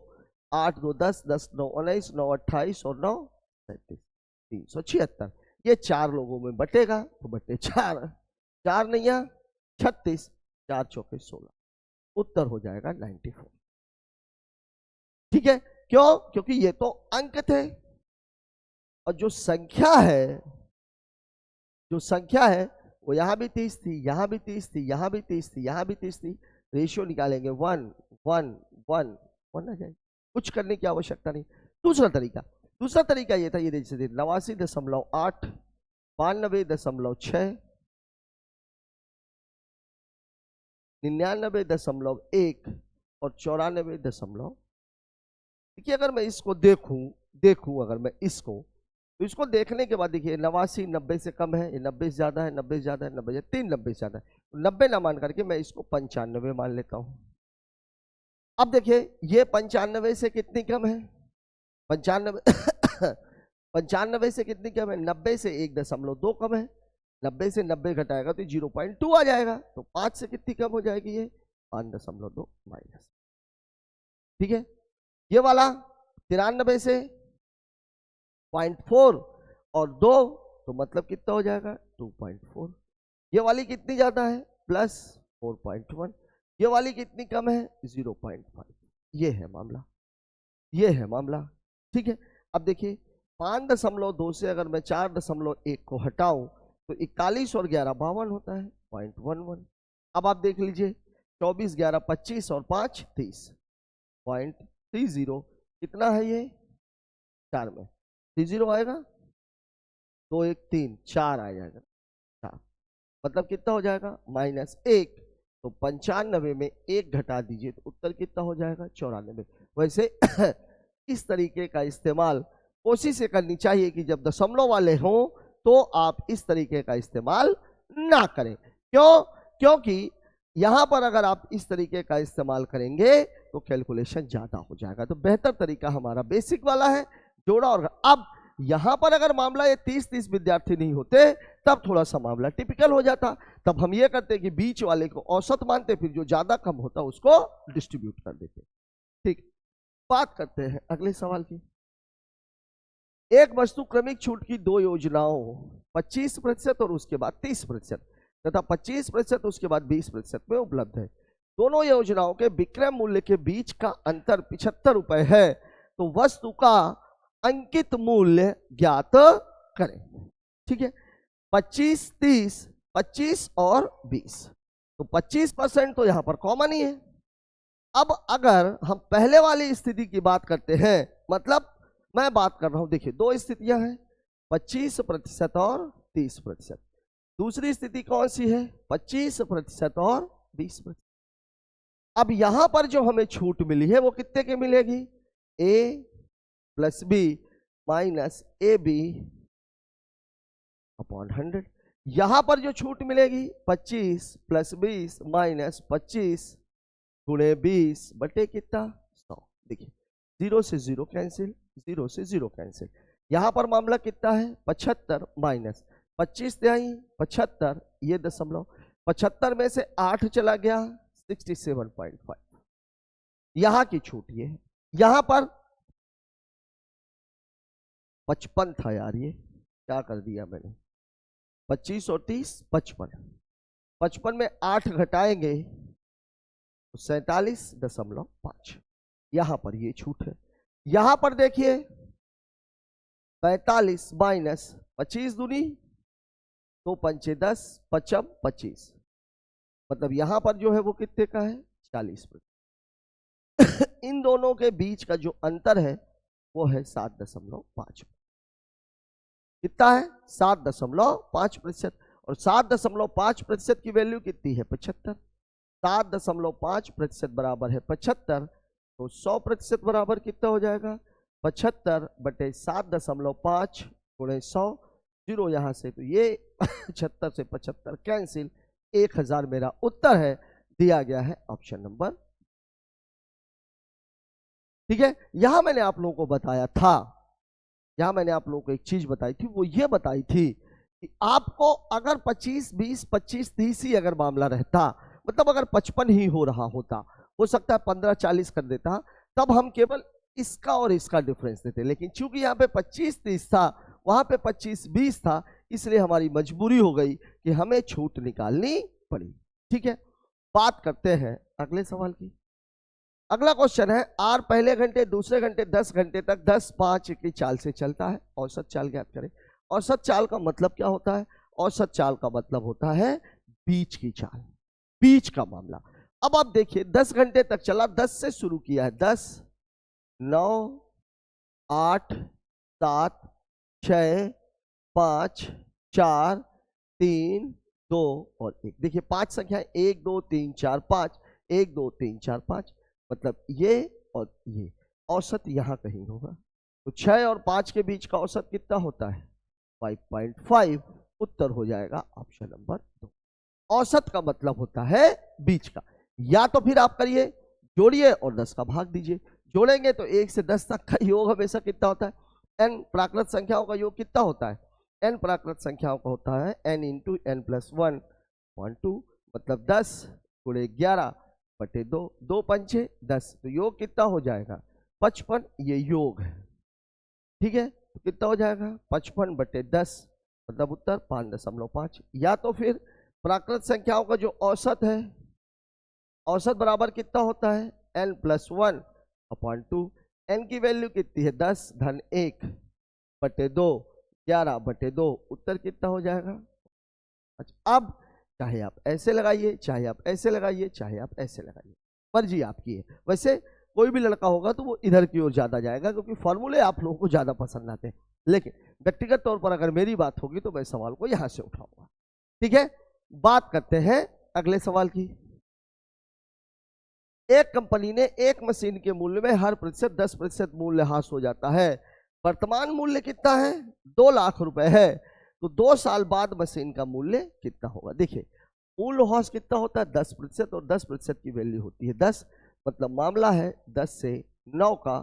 8 2 10 10 9 19 9 28 और 9 37 376। ये 4 लोगों में बटेगा तो बटे 4, 4 नहीं 36, 4 चौके 16, उत्तर हो जाएगा 94। ठीक है, क्यों? क्योंकि ये तो अंक थे और जो संख्या है वो यहां भी 30 थी, यहां भी 30 थी, यहां भी 30 थी, यहां भी 30 थी। रेशियो निकालेंगे 1 1 1 1 आ जाएगी, कुछ करने की आवश्यकता नहीं। दूसरा तरीका ये था, ये जैसे 89.8 92.6 99.1 और 94. देखिए अगर मैं इसको देखूं अगर मैं इसको, तो इसको देखने के बाद देखिए 89 90 से कम है, ये 90 से ज्यादा है, 90 से ज्यादा है, 90 3 90 से ज्यादा है, 90 ना मान करके मैं इसको 95 मान लेता हूं। अब देखिए ये 95 से कितनी कम है? 95 95 से कितनी कम है? 90 से 1.2 कम है। 90 से 90 घटाएगा तो 0.2 आ जाएगा, तो 5 से कितनी कम हो जाएगी? ये 5.2 माइनस। ठीक है, ये वाला 93 से 0.4 और 2, तो मतलब कितना हो जाएगा? 2.4। ये वाली कितनी ज्यादा है? प्लस 4.1। ये वाली कितनी कम है? 0.5। ये है मामला, ठीक है। अब देखिए 5.2 से अगर मैं 4.1 को हटाऊं तो 41 और 11 52 होता है, 0.11। अब आप देख लीजिए 24 11 25 और 5 30, 0.30। कितना है ये? 4 में 30 आएगा, 2 1 3 4 आ जाएगा, 4 मतलब कितना हो जाएगा? -1। तो 95 में 1 घटा दीजिए तो उत्तर कितना हो जाएगा? 94। वैसे इस तरीके का इस्तेमाल कोशिश करनी चाहिए कि जब दशमलव वाले हों तो आप इस तरीके का इस्तेमाल ना करें। क्यों? क्योंकि यहां पर अगर आप इस तरीके का इस्तेमाल करेंगे तो कैलकुलेशन ज्यादा हो जाएगा। तो बेहतर तरीका हमारा बेसिक वाला है, जोड़ा और। अब यहां पर अगर मामला ये 30 विद्यार्थी नहीं होते तब थोड़ा सा मामला टिपिकल हो जाता। तब हम ये करते कि बीच वाले को औसत मानते, फिर जो ज्यादा कम होता उसको डिस्ट्रीब्यूट कर देते। ठीक, बात करते हैं अगले सवाल की। एक वस्तु क्रमिक छूट की 2 योजनाओं 25% और उसके बाद 30% तथा 25% उसके बाद 20% में उपलब्ध है। दोनों योजनाओं के विक्रय मूल्य के बीच का अंतर 75 रुपए है, तो वस्तु का अंकित मूल्य ज्ञात करें। ठीक है, 25 30 25 और 20, तो 25% तो यहां पर कॉमन ही है। अब अगर हम पहले वाली स्थिति की बात करते हैं, मतलब मैं बात कर रहा हूं, देखिए 2 स्थितियां हैं, 25% और 30%। दूसरी स्थिति कौन सी है? 25% और 20%। अब यहां पर जो हमें छूट मिली है वो कितने की मिलेगी? A + B minus AB upon 100। यहां पर जो छूट मिलेगी 25 + 20 माइनस 25 गुणे 20 बटे कितना? 100। देखिए 0 से 0 कैंसिल, 0 से 0 कैंसिल। यहां पर मामला कितना है? 75 माइनस 25 तिहाई 75, ये दशमलव, 75 में से 8 चला गया 67.5। यहां की छूट ये है। यहां पर 55 था यार, ये क्या कर दिया मैंने? 25 और 30 55, 55 में 8 घटाएंगे तो 47.5। यहां पर ये छूट है। यहां पर देखिए 45 माइनस 25 दूनी 2 पंचे 10 55 25, मतलब यहां पर जो है वो कितने का है? 40%। इन दोनों के बीच का जो अंतर है वो है 7.5। कितना है? 7.5%। और 7.5% की वैल्यू कितनी है? 75। 7.5% बराबर है 75, तो 100% बराबर कितना हो जाएगा? 75 बटे 7.5 गुणे 100, 0 यहां से, तो ये 76 से 75 कैंसिल, 1000 मेरा उत्तर है। दिया गया है ऑप्शन नंबर। ठीक है, यहां मैंने आप लोगों को बताया था, यहां मैंने आप लोगों को एक चीज बताई थी, वो ये बताई थी कि आपको अगर 25 20 25 30 ही अगर मामला रहता, मतलब अगर 55 ही हो रहा होता, हो सकता है 15 40 कर देता, तब हम केवल इसका और इसका डिफरेंस देते। लेकिन चूंकि यहाँ पे 25 30 था, वहां पे 25 20 था, इसलिए हमारी मजबूरी हो गई कि हमें छूट निकालनी पड़ी। ठीक है, बात करते हैं अगले सवाल की। अगला क्वेश्चन है, आर पहले घंटे दूसरे घंटे 10 घंटे तक 10-5 की चाल से चलता है। औसत चाल ज्ञात करें। औसत चाल का मतलब क्या होता है? औसत चाल का मतलब होता है बीच की चाल, बीच का मामला। अब आप देखिए 10 घंटे तक चला, 10 से शुरू किया है, 10, 9, 8, 7, 6, 5, 4, 3, 2 और 1। देखिए 5 संख्या, 1 2 3 4 5, 1 2 3 4 5, मतलब ये और ये। औसत यहां कहीं होगा, तो 6 और 5 के बीच का औसत कितना होता है? 5.5। उत्तर हो जाएगा ऑप्शन नंबर 2। औसत का मतलब होता है बीच का। या तो फिर आप करिए, जोड़िए और 10 का भाग दीजिए। जोड़ेंगे तो 1 से 10 तक का योग हमेशा कितना होता है? n प्राकृत संख्याओं का योग कितना होता है? n प्राकृत संख्याओं का होता है n इंटू n प्लस 1/2, मतलब 10 गुणे 11/2, 2 पंचे 10, तो योग कितना हो जाएगा? 55। ये योग है, ठीक है, तो कितना हो जाएगा? 55/10, मतलब उत्तर 5.5। या तो फिर प्राकृत संख्याओं का जो औसत है, औसत बराबर कितना होता है? n plus 1/2। n की वैल्यू कितनी है? 10 धन 1/2, 11/2, उत्तर कितना हो जाएगा? अच्छा, अब चाहे आप ऐसे लगाइए, चाहे आप ऐसे लगाइए, चाहे आप ऐसे लगाइए, मर्जी आपकी है। वैसे कोई भी लड़का होगा तो वो इधर की ओर ज्यादा जाएगा, क्योंकि फॉर्मूले आप लोगों को ज्यादा पसंद आते हैं। लेकिन व्यक्तिगत तौर पर अगर मेरी बात होगी तो मैं सवाल को यहां से उठाऊंगा। ठीक है, बात करते हैं अगले सवाल की। एक कंपनी ने एक मशीन के मूल्य में हर प्रतिशत 10% मूल्य ह्रास हो जाता है। वर्तमान मूल्य कितना है? 2 लाख रुपए है। तो 2 साल बाद मशीन का मूल्य कितना होगा? देखिए मूल्य ह्रास कितना होता है? 10%, और 10% की वैल्यू होती है 10, मतलब मामला है 10 से 9 का,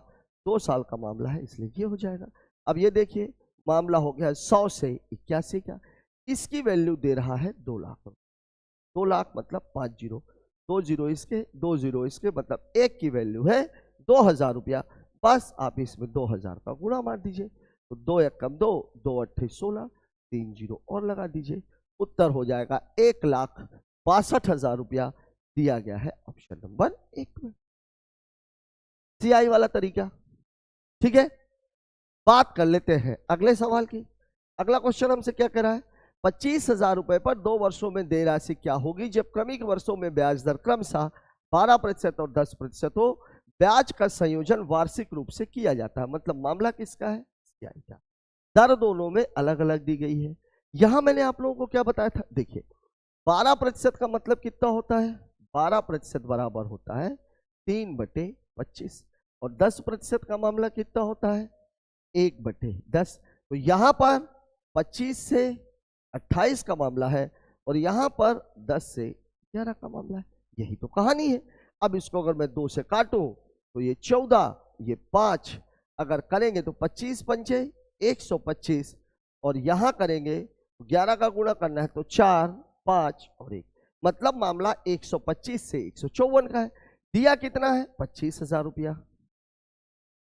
2 साल का मामला है, इसलिए ये हो जाएगा। अब ये देखिए मामला हो गया 100 से 81 का, इसकी वैल्यू दे रहा है 2 लाख रुपए। 2 लाख मतलब 5 जीरो, 2 जीरो इसके, 2 जीरो इसके, मतलब एक की वैल्यू है 2000 रुपया। बस आप इसमें 2000 का गुणा मार दीजिए, तो 2 एक कम 2, 2 अट्ठे 16, 3 जीरो और लगा दीजिए, उत्तर हो जाएगा 1,62,000 रुपया दिया गया है ऑप्शन नंबर 1 में। सीआई वाला तरीका, ठीक है। बात कर लेते हैं अगले सवाल की। अगला क्वेश्चन हमसे क्या कह रहा है? 25,000 रुपए पर 2 वर्षों में देय राशि क्या होगी जब क्रमिक वर्षों में ब्याज दर क्रमशः 12% और 10% हो? ब्याज का संयोजन वार्षिक रूप से किया जाता है। मतलब मामला किसका है? सीआई का। दर दोनों में अलग अलग दी गई है। यहां मैंने आप लोगों को क्या बताया था? देखिए 12% का मतलब कितना होता है? 12% बराबर होता है 3/25, और 10% का मामला कितना होता है? 1/10। तो यहां पर 25 से 28 का मामला है, और यहां पर 10 से 11 का मामला है। यही तो कहानी है। अब इसको अगर मैं 2 से काटूं तो ये 14, ये 5, अगर करेंगे तो 25 पंचे 125, और यहां करेंगे 11 का गुणा करना है तो 4, 5 और 1, मतलब मामला 125 से 154 का है। दिया कितना है? 25,000 रुपया।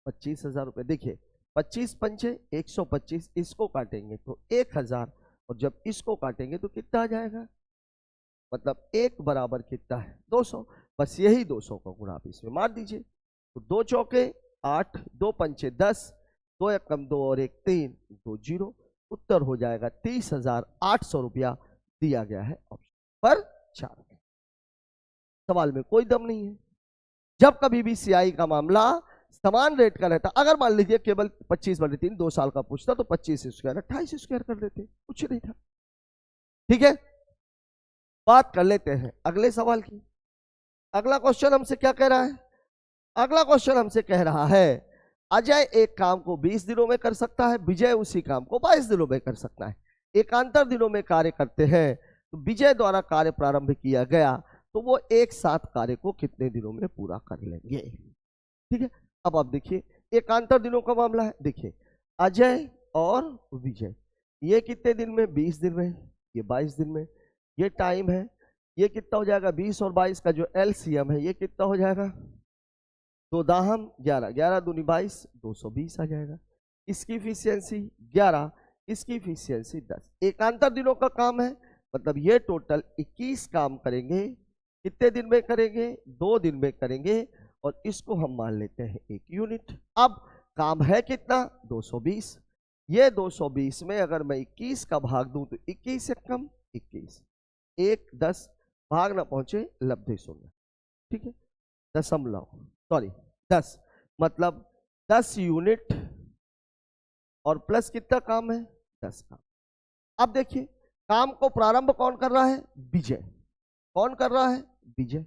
25,000 रुपये। देखिए 25 पंचे 125, इसको काटेंगे तो 1000, और जब इसको काटेंगे तो कितना आ जाएगा? मतलब 1 बराबर कितना है? 200। बस यही 200 का गुणा आप इसमें मार दीजिए, तो 2 चौके 8, 2 पंचे 10, 2 एक कम 2 और 1 3, 2 जीरो, उत्तर हो जाएगा 30,800 रुपया दिया गया है ऑप्शन पर 4 में। सवाल में कोई दम नहीं है। जब कभी भी सीआई का मामला समान रेट का रहता, अगर मान लीजिए केवल 25/3 2 साल का पूछता तो 25 स्क्वायर 28 स्क्वायर कर देते, कुछ नहीं था। ठीक है, बात कर लेते हैं अगले सवाल की। अगला क्वेश्चन हमसे क्या कह रहा है? अगला क्वेश्चन हमसे कह रहा है अजय एक काम को 20 दिनों में कर सकता है, विजय उसी काम को 22 दिनों में कर सकता है। एकांतर दिनों में कार्य करते हैं, तो विजय द्वारा कार्य प्रारंभ किया गया तो वो एक साथ कार्य को कितने दिनों में पूरा कर लेंगे? ठीक है, अब आप देखिए एकांतर दिनों का मामला है। देखिए अजय और विजय, ये कितने दिन में? 20 दिन में, ये 22 दिन में। ये टाइम है, ये कितना हो जाएगा? 20 और 22 का जो एलसीएम है ये कितना हो जाएगा? 2 दाहम 11, 11 दूनी 22, 220 आ जाएगा। इसकी इफिशियंसी 11, इसकी इफिशियंसी 10। एकांतर दिनों का काम है, मतलब ये टोटल 21 काम करेंगे। कितने दिन में करेंगे? 2 दिन में करेंगे, और इसको हम मान लेते हैं 1 यूनिट। अब काम है कितना? 220। ये 220 में अगर मैं 21 का भाग दूं तो 21 से कम 21, 1 10 भाग ना पहुंचे लब्धे शून्य, ठीक है, दशमलव, सॉरी 10, मतलब 10 यूनिट और प्लस कितना काम है? 10 काम। अब देखिए काम को प्रारंभ कौन कर रहा है? विजय। कौन कर रहा है? विजय।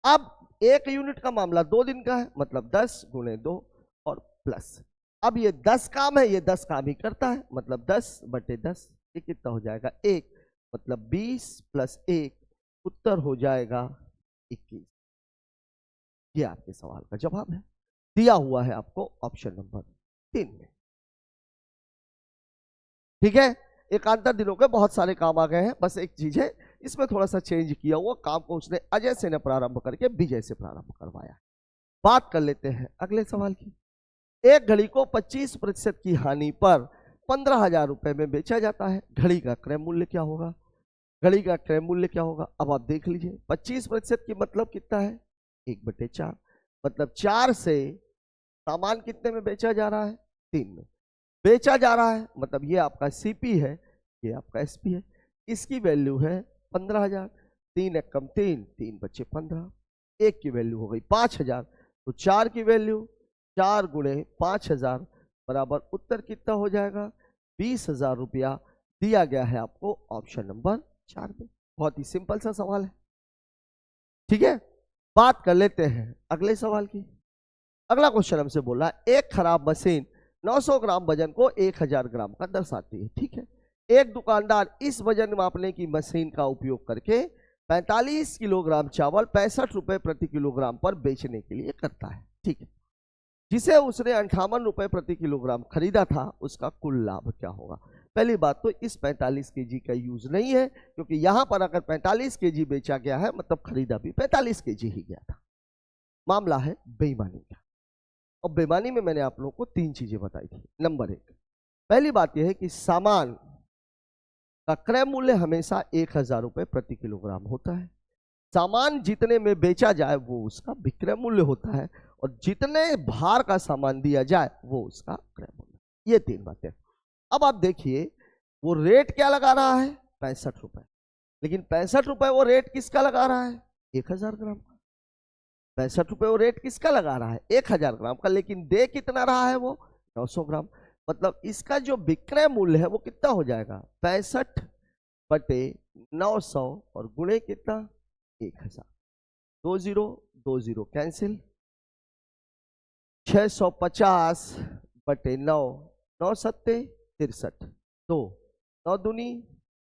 अब 1 यूनिट का मामला 2 दिन का है, मतलब 10 गुणे 2 और प्लस। अब ये 10 काम है, ये 10 काम ही करता है, मतलब 10/10, ये कितना हो जाएगा? 1, मतलब 20 + 1, उत्तर हो जाएगा 21। ये आपके सवाल का जवाब है, दिया हुआ है आपको ऑप्शन नंबर 3 में। ठीक है, एकांतर दिनों के बहुत सारे काम आ गए हैं, बस एक चीज है इसमें थोड़ा सा चेंज किया हुआ, काम को उसने अजय से न प्रारंभ करके विजय से प्रारंभ करवाया। बात कर लेते हैं अगले सवाल की। एक घड़ी को 25% की हानि पर 15,000 रुपए में बेचा जाता है, घड़ी का क्रय मूल्य क्या होगा? घड़ी का क्रय मूल्य क्या होगा? अब आप देख लीजिए 25% की मतलब कितना है? 1/4, मतलब 4 से सामान कितने में बेचा जा रहा है? 3 में बेचा जा रहा है, मतलब ये आपका सीपी है, ये आपका एसपी है। इसकी वैल्यू है 15,000, 3 × 3, 3 बचे 15, 1 की वैल्यू हो गई 5,000, तो 4 की वैल्यू 4 × 5,000 बराबर उत्तर कितना हो जाएगा? 20,000 रुपया दिया गया है आपको ऑप्शन नंबर 4 में। बहुत ही सिंपल सा सवाल है, ठीक है। बात कर लेते हैं अगले सवाल की। अगला क्वेश्चन हमसे बोला एक खराब मशीन 900 ग्राम वजन को 1000 ग्राम का दर्शाती है, ठीक है। एक दुकानदार इस वजन मापने की मशीन का उपयोग करके 45 किलोग्राम चावल 65 रुपए प्रति किलोग्राम पर बेचने के लिए करता है, ठीक है। जिसे उसने 58 रुपए प्रति किलोग्राम खरीदा था, उसका कुल लाभ क्या होगा? पहली बात तो इस 45 केजी का यूज नहीं है, क्योंकि यहां पर अगर 45 केजी बेचा गया है मतलब खरीदा भी 45 केजी ही गया था। मामला है बेईमानी का, और बेईमानी में मैंने आप लोगों को 3 चीजें बताई थी। नंबर 1, पहली बात यह है कि सामान का क्रय मूल्य हमेशा 1000 रुपए प्रति किलोग्राम होता है। सामान जितने में बेचा जाए वो उसका विक्रय मूल्य होता है, और जितने भार का सामान दिया जाए वो उसका क्रय मूल्य। ये 3 बातें। अब आप देखिए वो रेट क्या लगा रहा है? 65 रुपए, लेकिन 65 रुपए वो रेट किसका लगा रहा है? 1000 ग्राम का। 65 रुपए वो रेट किसका लगा रहा है? 1000 ग्राम का, लेकिन दे कितना रहा है वो? 900 ग्राम। मतलब इसका जो विक्रय मूल्य है वो कितना हो जाएगा? 65/900 और गुणे कितना? 1000। 20 कैंसिल, 650/9, 9 सत्ते 63, 2 9 दूनी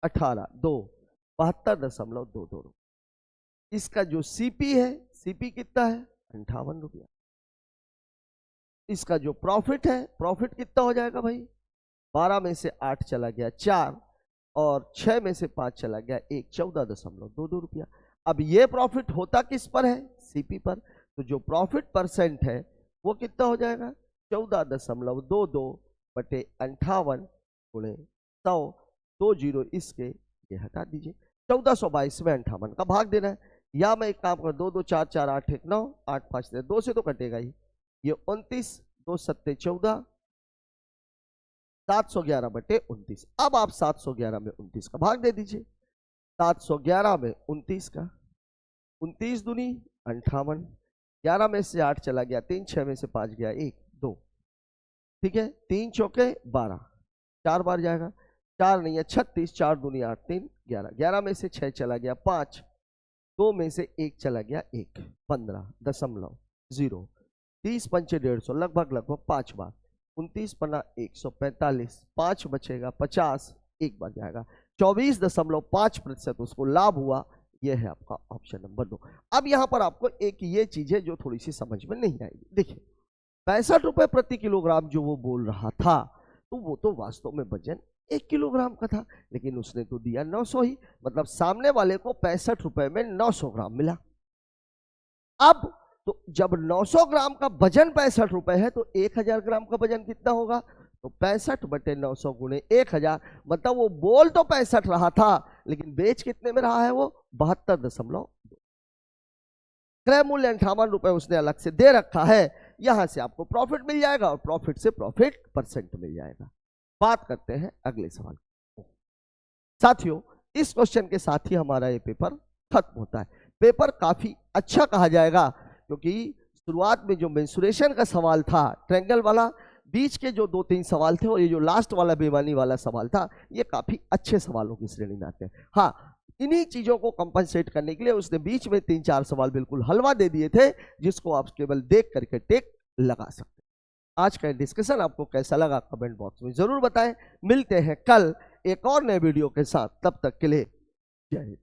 18, 2 72.22। इसका जो सीपी है, सीपी कितना है? 58 रुपया। इसका जो प्रॉफिट है, प्रॉफिट कितना हो जाएगा भाई? 12 में से 8 चला गया 4, और 6 में से 5 चला गया 1, 14.22 रुपया। अब ये प्रॉफिट होता किस पर है? सीपी पर। तो जो प्रॉफिट परसेंट है वो कितना हो जाएगा? 14.22/58 गुणे 100, 20 इसके ये हटा दीजिए, 1422 में 58 का भाग देना है। या मैं एक काम कर, 2 2 4 4 8 1 9, 8 5 2 से तो कटेगा ही, ये 29, 2 सत्ते 14, 711/29। अब आप 711 में 29 का भाग दे दीजिए। 711 में 29 का, 29 दूनी 58, 11 में से 8 चला गया 3, 6 में से 5 गया 1, 2, ठीक है। 3 चौके 12, 4 बार जाएगा, 4 नहीं है 36, 4 दूनी 8, 3 11, 11 में से 6 चला गया 5, 2 में से 1 चला गया 1, 15.0, 30 पंचे 150, लगभग 5 बार, 29 पन्ना 145, 5 बचेगा 50, 1 बार जाएगा, 24.5% उसको लाभ हुआ। यह है आपका ऑप्शन नंबर 2। अब यहां पर आपको एक ये चीज है जो थोड़ी सी समझ में नहीं आएगी। देखिए 65 रुपए प्रति किलोग्राम जो वो बोल रहा था, तो वो तो वास्तव में वजन 1 किलोग्राम का था, लेकिन उसने तो दिया 900 ही, मतलब सामने वाले को 65 रुपए में 900 ग्राम मिला। अब तो जब 900 ग्राम का वजन 65 रुपए है, तो 1000 ग्राम का वजन कितना होगा? तो 65/900 गुणे 1000, मतलब वो बोल तो 65 रहा था, लेकिन बेच कितने में रहा है वो? 72.2। क्रय मूल्य 58 रुपए उसने अलग से दे रखा है, यहां से आपको प्रॉफिट मिल जाएगा और प्रॉफिट से प्रॉफिट परसेंट मिल जाएगा। बात करते हैं अगले सवाल। साथियों, इस क्वेश्चन के साथ ही हमारा ये पेपर खत्म होता है। पेपर काफी अच्छा कहा जाएगा क्योंकि शुरुआत में जो मेंसुरेशन का सवाल था ट्रायंगल वाला, बीच के जो 2-3 सवाल थे और ये जो लास्ट वाला बेईमानी वाला सवाल था, ये काफी अच्छे सवालों की श्रेणी में आते हैं। हाँ, इन्हीं चीजों को कंपनसेट करने के लिए उसने बीच में 3-4 सवाल बिल्कुल हलवा दे दिए थे, जिसको आप केवल देख करके टेक लगा सकते हैं। आज का डिस्कशन आपको कैसा लगा कमेंट बॉक्स में जरूर बताएं। मिलते हैं कल एक और नए वीडियो के साथ, तब तक के लिए जय हिंद।